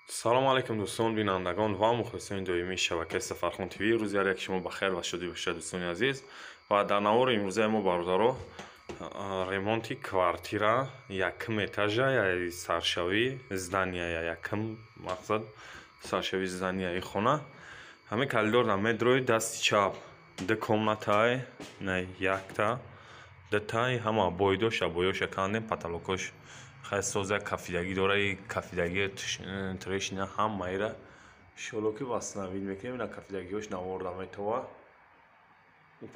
سلام علیکم دوستان بینندگان و مخلصین دویمی شبکه سفرخان تیوی. روزی یک شما بخیر و شادی باشید دوستان عزیز. و در نوار امروزه ما برادرو ремонти квартира якм этажа я саршави здания якм мақсад саршави зданияи хона ҳаме калидор дар медрои дасти чап ду комнатаи якта дутаи ҳама бойдоша боёша кандем потолокош хайсоза кафидагӣ дораи кафидаги трешина ҳамаира шолоки восстановить мекунем ина кафидагиҳош наворда метава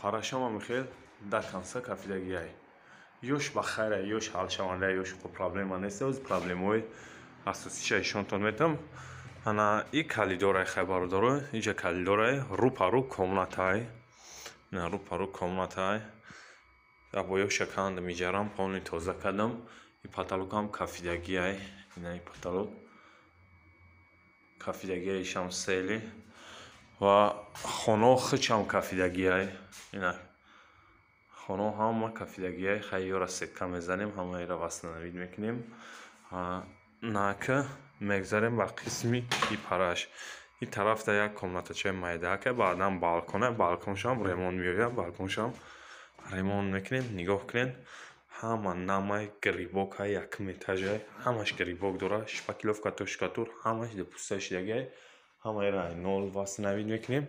парашама мехел да конца кафидагиай ёш ба хайра ёш ҳалшаванда ёш проблема нест оз проблемаҳои асосиша ишонтон метам ана и калидораи хай бародаро инҷа калидораи рӯпарӯ комнатаи ина рӯпарӯ комнатаи абоёша кандам иҷарам полни тоза кардам и потолокам кафидагиай ина и потолок кафидагиаишам сели ва хоно хичам кафидагиай ина хоно ҳама кафидагиай хайёра сетка мезанем ҳамаира восстановить мекунем нака мегзарем ба қисми ипараш и тарафта як комнатачаи майдака баъдан балконшам ремонт меояд балконшам ремонт мекунем нигоҳ кунем ҳама намай грибока якм этажай ҳамаш грибок дора шпаклёвка то шкатур ҳамаш допуста шидагиай ҳамаира нол восстановить мекунем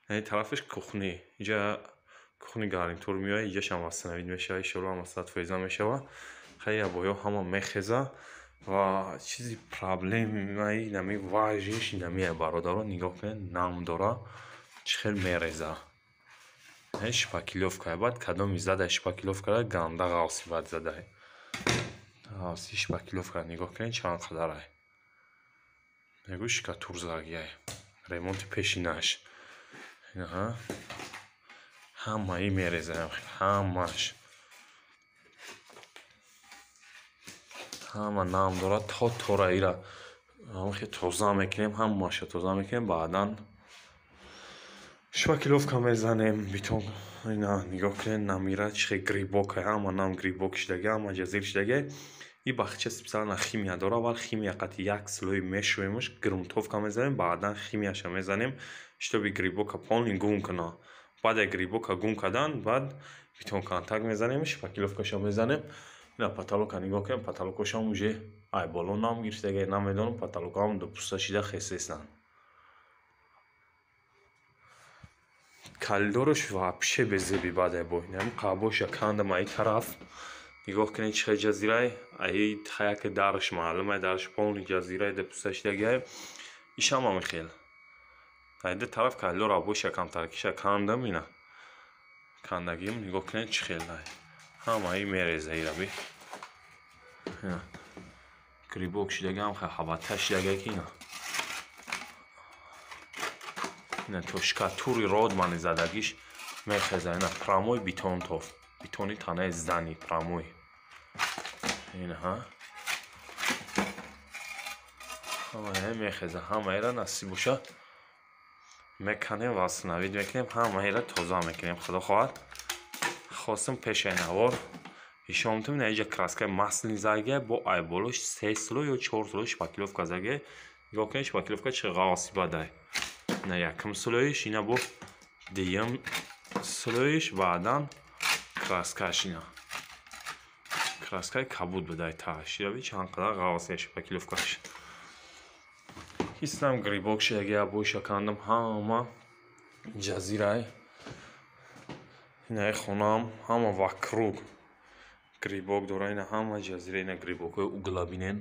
ин тарафаш кухни инҷа кухни гарнитур меояд инҷашам восстановить мешавад иншоалло ҳама сатфоиза мешавад хай абоё ҳама мехеза ва чизи проблемаи нами важиш намия бародаро нигоҳ кунед нам дора чӣ хел мереза шпаклёвка баъд кадоми зада шпаклёвкара ганда ғавси бад задай ғавси шпаклёвка нигоҳ кунед чанд қадарай мегӯ шкатур заргиай ремонти пешинаш ҳамаи мерезаям ҳамаш ҳама нам дора то тораира хе тоза мекунем ҳамаша тоза мекунем баъдан шпаклёвка мезанем битон ина нигоҳ кунед намира чихе грибока ҳама нам грибок шидаги ҳама ҷазир шидаги и бахча специална химия дора вал химия қати як слой мешӯемш грунтовка мезанем баъдан химияша мезанем чтобы грибока полни гум куна баъде грибока гум кардан баъд битон контакт мезанем шпаклёвкаша мезанем ина потолока нигоҳ кунем потолокошам уже ай боло нам гирифтаги намедонам потолокаам допуста шида хесесанд калидораш вообще безеби бадай боинам қабоша кандам аи тараф нигоҳ кунед чихе ҷазираи аи хаяке дарш маълумай дарш полни ҷазираи допуста шидагиай ишама мехел айда тараф калидор абоша камтаркиша кандам ина кандагим нигоҳ кунед чӣ хел ҳамаи мереза ираби грибок шидагиам ҳабата шидаги ки ина то шкатури родмани задагиш мехеза ина прамой битонтов битони танаи здани прамой инаҳа ҳамаи мехеза ҳамаира насиб боша меканем восстановить мекунем ҳамаира тоза мекунем худо хоҳад хостам пешаи навор ишон метавонем ина инҷа краскаи маслини заргиай бо айболош 3 слой ё 4 слой шпаклёвка заргиай нигоҳ кунед шпаклёвка чӣ ғавси бадай ина якм слоиш ина бо дуюм слоиш баъдан краскаш ина краскаи кабуд будай таъш яви чанд қадар ғавси шпаклёвкаш ҳиснам грибок шидаги абоиша кандам ҳама ҷазирай инаи хонаам ҳама вакруг грибок дора ина ҳама ҷазира ина грибокҳои углабинен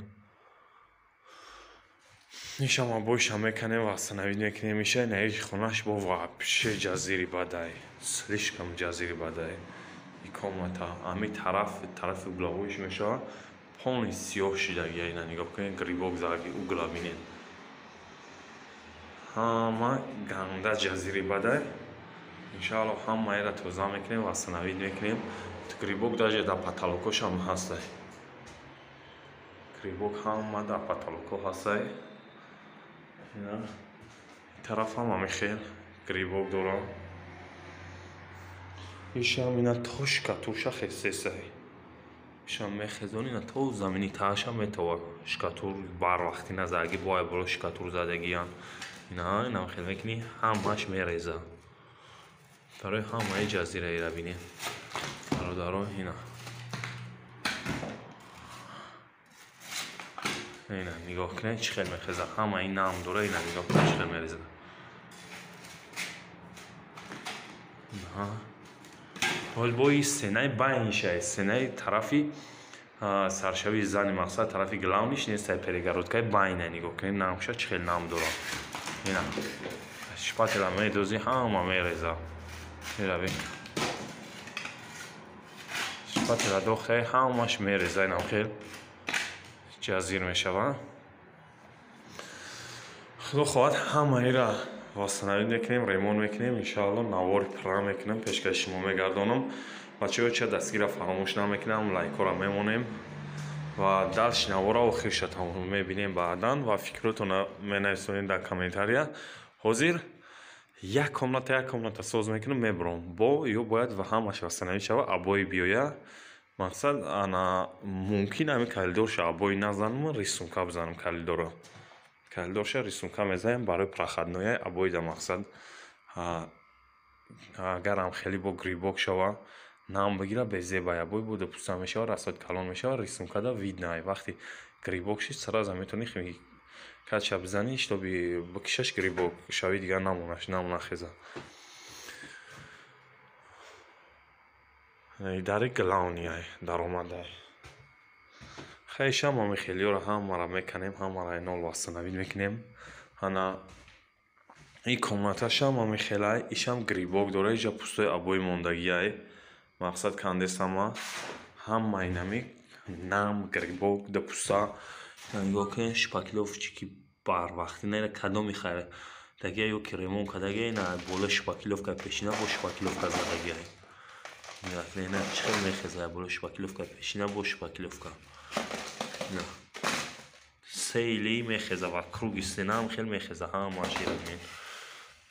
ишам абоиша меканем восстановить мекунем иша инаи хонаш бо вообще ҷазири бадай слишком ҷазири бадай и комната ами тарафи угловоиш мешавад полни сиёҳ шидагия ина нигоҳ кунед грибок зарги углабинен ҳама ганда ҷазири бадай иншоалло ҳамаира тоза мекунем восстановить мекунем грибок даже дар потолокошам ҳастай грибок ҳама дар потолоко ҳастай ина тараф ҳама мехел грибок дора ишам ина то шкатурша хесесай میشم میخزون اینا تو زمینی تاشم میتوا شکاتور بار وقتی نزدگی بای برو شکاتور زدگیان اینا خیلی میکنی همش میریزه برای همه جزیره ای را بینی برادرها اینا نگاه کنید چه خیلی میخزه همه این نام دوره اینا نگاه کنید چه خیلی میریزه حال با این سنه باینشه سنه طرفی سرشوی زن مقصد طرفی گلاونیش نیست پریگرودکای باینه نگاه کنید نامشه چه خیلی نام دوره اینا شپاتی را میدوزی همه میریزه اینا بین شپاتی را دخته همش میریزه اینا خیلی جزیر میشوه خدا خواهد همه ای را واستنوید میکنیم ریمون میکنیم انشاءالله نواری پرا میکنیم پیشکش شما میگردانم بچه ها چه دستگیر را فراموش نمیکنم لایک را میمونیم و دلش نوارا آخرش تمام میبینیم بعدا و فکرتون مینویسونید در کامنتاریا حاضر یک کامنات ساز میکنم میبرم با یا باید و همش واستنوید شوه ابوی بیاید مقصد انا ممکن همین کلیدور شه ابوی نزنم ریسونکا بزنم کلیدور شه ریسونکا میزنم برای پرخدنوی ابوی در مقصد اگر هم خیلی با گریبوک شوه نام بگیره به زیبای ابوی بوده پوسته میشه رساد کلان میشه ریسونکا دا وید نه وقتی گریبوک شید سراز میتونی خیلی کچا بزنیش تو بکشش گریبوک شوی دیگر نمونه خیزه در گلاونی های در اومده های خیلی شما خیلی را هم را میکنیم هم را اینال واستنوید میکنیم هانا این کامناتش هم خیلی ایشم گریبوک داره ایجا پوستای ابوی موندگی های مقصد کندست هم اینمی نام گریبوک ده پوستا نگاه کن شپاکیلوف چیکی بار وقتی نه کدو میخره دگه یو که ریمون کدگه نه بوله شپاکیلوف که پیشینه با شپاکیلوف که زدگه های نه چه میخزه بوله شپاکیلوف که پیشینه با شپاکیلوف که نه سیلی میخزه و کروگیستینه هم خیلی میخزه هم ماشی رمین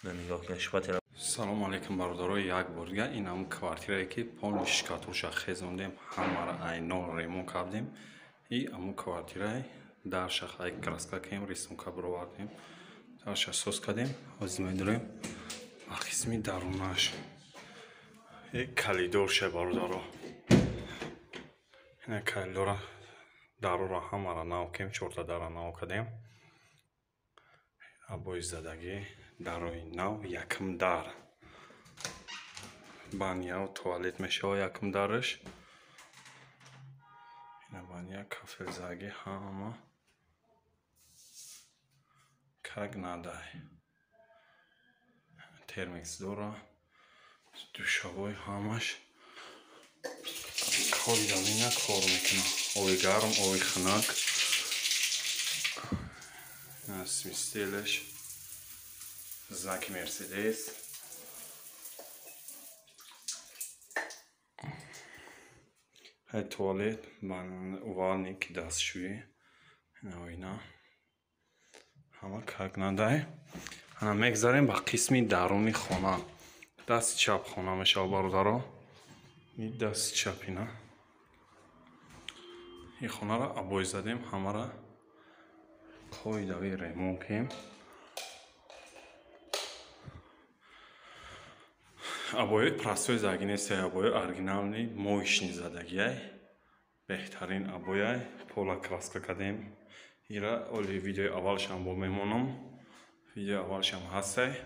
نه نگاه کن شپاتی را سلام علیکم برادرای یک بارگه این هم کوارتیره که پون شکاتوش خزوندیم همه را اینو ریمون کردیم این هم کوارتیره در شخصی کراسکا کیم ریسونکا بروردیم در شخص سوز کردیم از میداریم و قسمی درونش یک کلیدور شه برادرها این کلیدور درو را همه را نو کیم چورتا در را نو کردیم ابوی زدگی دروی نو یکم در بانیا و توالت میشه و یکم درش این بانیا کافل زدگی همه کگ ندای ترمیکس دورا دوشابوی همش خوی دامینه کار میکنه اوی گرم اوی خنک اسمی ستیلش زاک مرسیدس های توالت من اوالنی که دستشوی اینا همه کگ ندای انا میگذاریم با قسمی درونی خونه دست چپ خونه میشه برادرها این دست چپ اینا این خونه را ابوی زدیم همه را خوی دوی ریمون کیم ابوی پرستوی زگینه سی ابوی ارگینالنی مویشنی زدگی بهترین ابوی پولا کراسکا کردیم ایرا اولی ویدیو اولش هم با میمونم ویدیو اولش هم هسته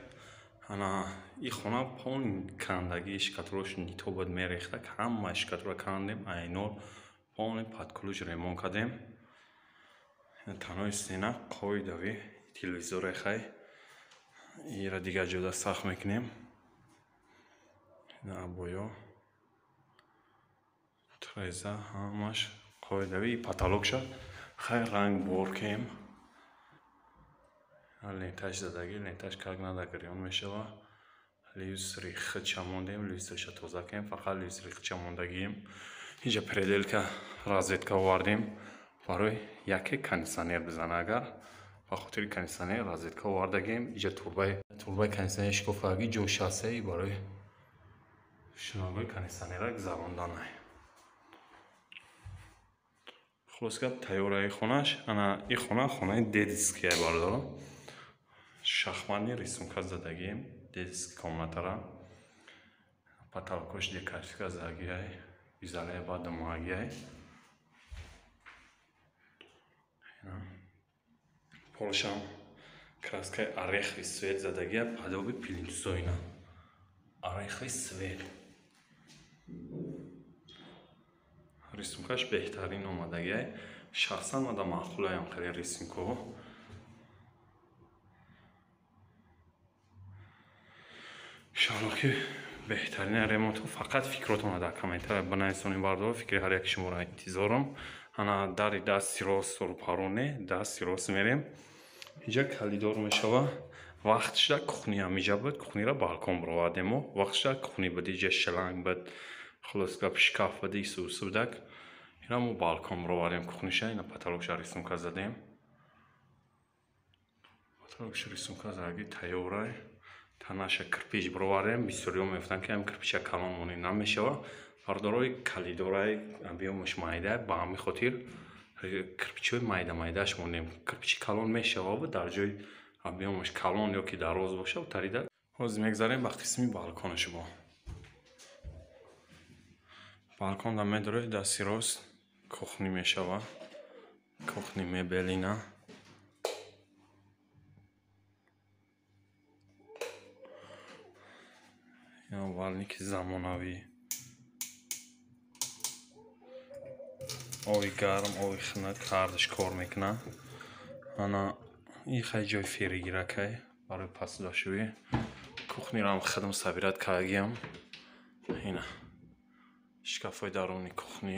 انا این خونه پون کندگی شکاتروش نیتو بود میریخته که همه شکاترو کندیم اینول پون پادکلوش ریمون کردیم تنها استینا قوی دوی تلویزور خی ایرا دیگه جدا سخت میکنیم این ابویا تریزه همش قوی دوی پاتالوک شد خیلی رنگ بورکیم لینتاش زدگی لینتاش کگ ندگریون میشه و لیوز ریخ چموندیم لیوز ریخ توزه کیم فقط لیوز ریخ چموندگیم اینجا پریدل که رازیت که واردیم برای یکی کندیسانر بزنه اگر با خاطر کندیسانر رازیت که واردگیم اینجا توربای کندیسانر شکوفاگی جوشاسه ای برای شناگوی کندیسانر گذراندن хулоска тайёраи хонаш ана ин хона хонаи дедиския бардоро шахматни рисунка задагием дедиски комнатара потолкош декоративка задагиай изолая бада магиай полшам краскаи орехи свет задагия падоби пилинсоина орехи свет рисункаш беҳтарин омадагиай шахсан мада маъқулаям хеле рисунко иншоалло ки беҳтарин ремонтҳо фақат фикротона дар комментария бинависонед бардор фикри ҳар яки шуморо интизорам ана дари дасти рост рӯпароне дасти рост мерем инҷа калидор мешава вақтиша кухниам иҷа буд кухнира балкон бировардемо вақтиша кухни буд иҷа шланг буд хулоска шкаф буд исус будак ина мо балкон бировардем кухниша ина потолокша рисунка задем потолокша рисунка задаги тайёрай танаша кирпич бировардем бисёриҳо мегуфтанд ки ҳам кирпича калон монӣ намешава бардорои калидорай биёмаш майда ба ҳамин хотир кирпичҳои майда-майдааш монем кирпичи калон мешава буд дар ҷои биёмаш калон ё ки дароз боша тарида ҳозир мегзарем ба қисми балкони шумо балконда медоред дасти рост кухни мешава кухни мебелина валники замонавӣ оби гарм оби хунук ҳардаш кор мекунад ана ин хай ҷои феригиракай барои пасдошӯӣ кухнирам хидм сабират кардагиам ина шкафҳои даруни кухни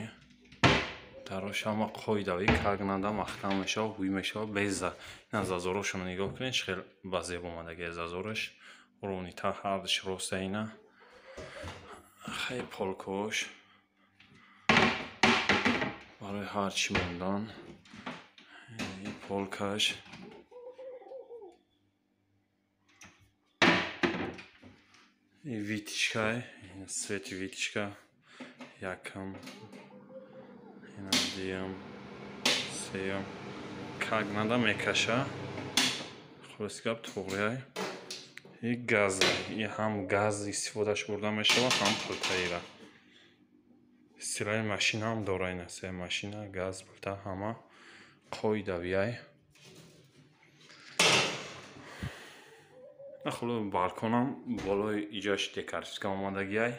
дарошама қоидавӣ каргнада махкам мешава ҳуй мешава без ина зазорошона нигоҳ кунед хел ба зеб омадагия зазораш ронита ҳардаш роста ина хай полкош барои ҳарчи мондан ин полкаш ин витишкай свети витишка якам ина дуюм сеюм кагнада мекаша хулоси гап туғрияй ин газа ин ҳам газ истифодаш бурда мешава ҳам плитаира стирали машинаам дора ина се машина газ плита ҳама қоидавияй хуло балконам болои иҷош декоративка омадагиай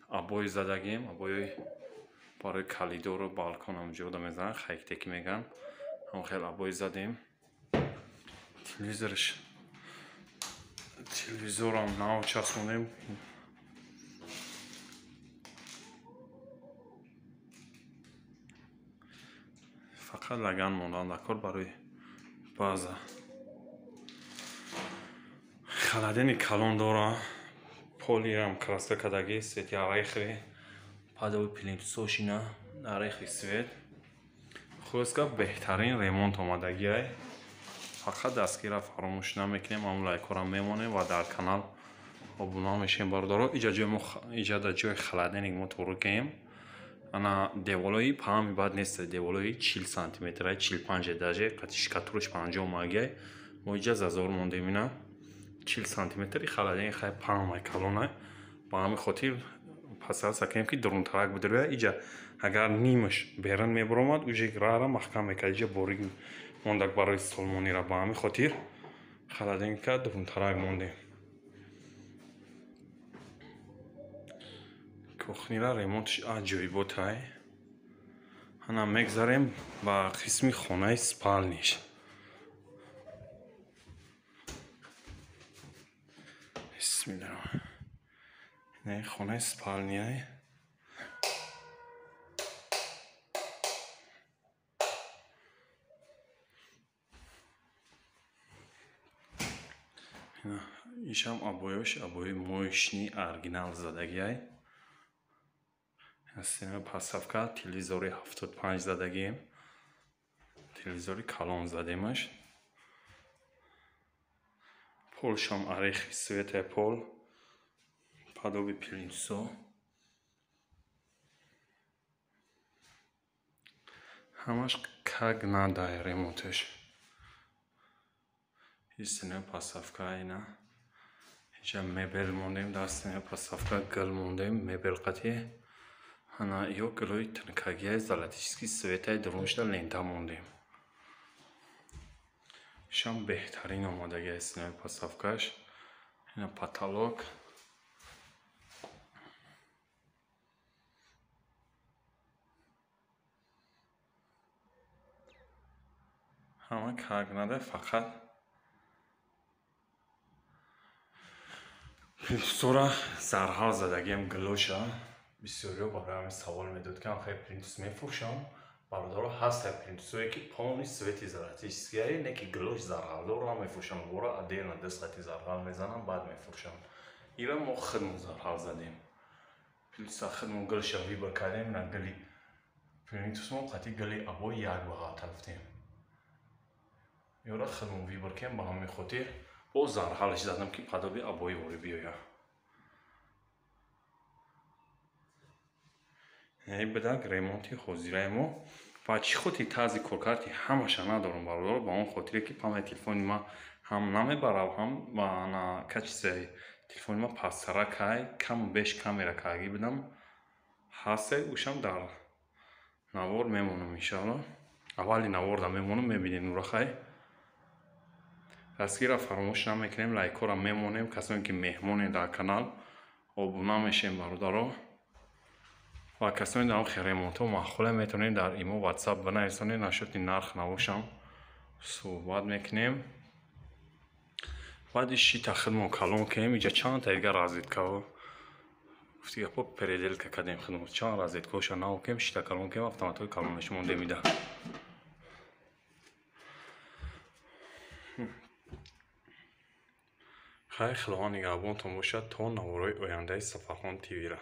абои задагием абои барои калидору балконам ҷода мезанад хайтеки меган ҳам хел абои задем телевизорам нав часпондем фақат лаган мондан дакор барои баъза халадени калон дора полирам краска кадаги свети орехи падои пилинтусошина орехи свет хулоска беҳтарин ремонт омадагиай фақат дастгира фаромӯш намекунем ҳам лайкорам мемонем ва дар канал обуна мешем бардоро иҷа дар ҷои халадени мо турукем ана деволои паҳми бад нест деволои 40 сантиметрай 45 даже қати шкатураш 50 магиай мо иҷа зазор мондем ина 40 сантиметри халадени хай паҳмай калонай ба ҳамин хотир пасаса кунем ки дурунтарак будироя иҷа агар нимаш берун мебаромад уже раъра маҳкам мекард иҷа борик мондак барои солмонира ба ҳамин хотир халадени ка дурунтарак мондем кухнира ремонтш аҷоиботай ана мегзарем ба қисми хонаи спалниш бисмиллаҳ хонаи спалняй ишам абоёш абои моишни оригинал задагиай стена пасавка телевизори 75 задагием телевизори калон задемаш полшам орехи свете пол падоби пилинсо ҳамаш как надо ремонтеш. Истина поставка айна. Инҷа мебел мондем, дастина поставка гил мондем, мебел қатъи. Ана ё гилои тонкагия залатический светай дуруншда лента мондем. Шам беҳтарин омодагия истина поставкаш. Ина потолок. Ҳама как надо, фақат плинтусора зарҳал задагиам гилоша. бисёриҳо барои ҳамин савол медод ки хай плинтус мефурӯшам. Бародаро ҳаста плинтусое ки полни свети залатические, не ки гилош зарҳалдорро мефурӯшам. Вора отдельно 10 қати зарҳал мезанам, баъд мефурӯшам. ира мо хидмо зарҳал задем. плинтуса хидмо гилша вибр кардем, на гили плинтус мо қати гили абои як бағал тарафтем. ёра хидмо вибр кем ба ҳамин хотир бо зарҳалш задам ки падоби абои вори биёя. бидак ремонти ҳозираи мо ба чӣ хотир тарзи коркарди ҳамаша надорам бародаро, ба он хотире ки памяти телефони ма ҳам намебарам, ҳам ба ана качисаи телефони ма пасттара кай каму беш камера кайги бидам ҳасте ушам дар навор мемонам иншалло. аввали наворда мемонам, мебинед нура хай. дастгира фаромӯш намекунем, лайкора мемонем. касоне ки меҳмоне дар канал обуна мешем бародаро. ва касоне дар ремонтҳо маъқуле метавонед дар имо ватсап бинависонед, нашоти нарх навошам суҳбат мекунем. баъди шита хидмо калон кунем. инҷа чанд та дигар разветкаҳо гуфтигапо переделка кардем хидмо. чанд разветкаҳоша нав кунем, шита калон кунем, автоматҳои калонаш монде мида. хай худованд нигаҳбонтон бошад то навораи ояндаи Сафархон ТВ ра.